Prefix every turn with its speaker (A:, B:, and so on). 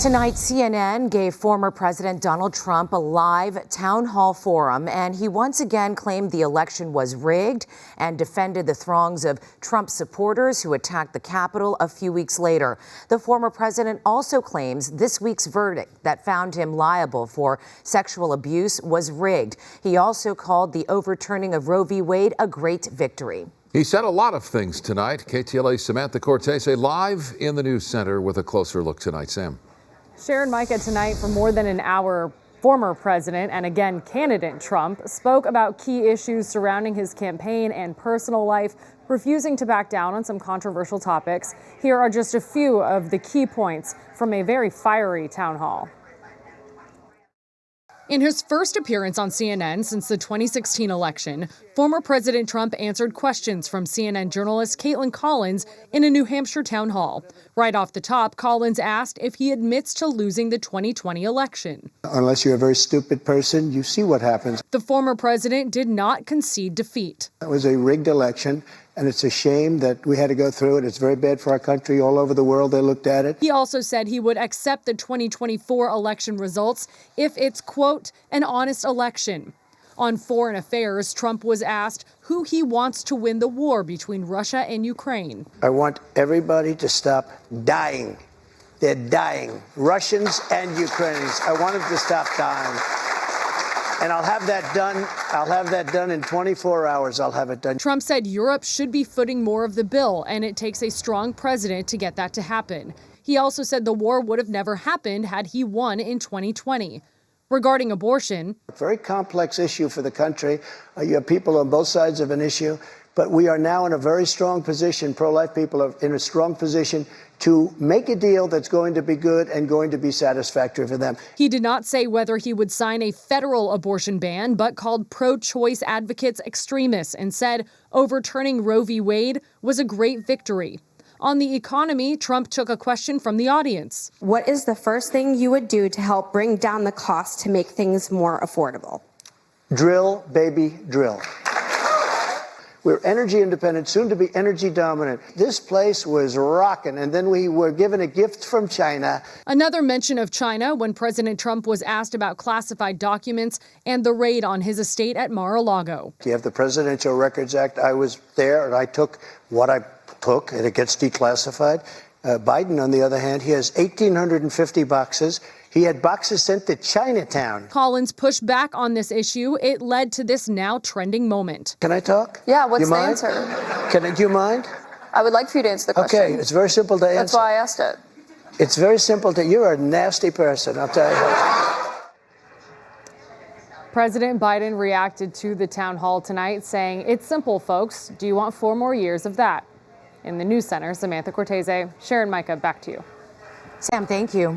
A: Tonight, CNN gave former President Donald Trump a live town hall forum, and he once again claimed the election was rigged and defended the throngs of Trump supporters who attacked the Capitol a few weeks later. The former president also claims this week's verdict that found him liable for sexual abuse was rigged. He also called the overturning of Roe v. Wade a great victory.
B: He said a lot of things tonight. KTLA's Samantha Cortese live in the news center with a closer look tonight. Sam.
C: Sharon Micah tonight for more than an hour. Former president and again candidate Trump spoke about key issues surrounding his campaign and personal life, refusing to back down on some controversial topics. Here are just a few of the key points from a very fiery town hall. In his first appearance on CNN since the 2016 election, former President Trump answered questions from CNN journalist Kaitlan Collins in a New Hampshire town hall. Right off the top, Collins asked if he admits to losing the 2020 election.
D: Unless you're a very stupid person, you see what happens.
C: The former president did not concede defeat.
D: It was a rigged election, and it's a shame that we had to go through it. It's very bad for our country. All over the world, they looked at it.
C: He also said he would accept the 2024 election results if it's, quote, an honest election. On foreign affairs, Trump was asked who he wants to win the war between Russia and Ukraine.
D: I want everybody to stop dying. They're dying. Russians and Ukrainians. I want them to stop dying. And I'll have that done. I'll have that done in 24 hours. I'll have it done.
C: Trump said Europe should be footing more of the bill, and it takes a strong president to get that to happen. He also said the war would have never happened had he won in 2020. Regarding abortion,
D: very complex issue for the country. You have people on both sides of an issue, but we are now in a very strong position. Pro-life people are in a strong position to make a deal that's going to be good and going to be satisfactory for them.
C: He did not say whether he would sign a federal abortion ban, but called pro-choice advocates extremists and said overturning Roe v. Wade was a great victory. On the economy, Trump took a question from the audience.
E: What is the first thing you would do to help bring down the cost to make things more affordable?
D: Drill, baby, drill. We're energy independent, soon to be energy dominant. This place was rocking, and then we were given a gift from China.
C: Another mention of China when President Trump was asked about classified documents and the raid on his estate at Mar-a-Lago.
D: You have the Presidential Records Act. I was there, and I took what I took, and it gets declassified. Biden, on the other hand, he has 1,850 boxes. He had boxes sent to Chinatown.
C: Collins pushed back on this issue. It led to this now trending moment.
D: Can I talk?
F: Yeah, what's the
D: answer? Do you mind?
F: I would like for you to answer the question.
D: Okay, it's very simple to answer.
F: That's why I asked it.
D: It's very simple to, you're a nasty person, I'll tell you.
C: President Biden reacted to the town hall tonight saying, it's simple, folks. Do you want 4 more years of that? In the news center, Samantha Cortese, Sharon Micah, back to you.
A: Sam, thank you.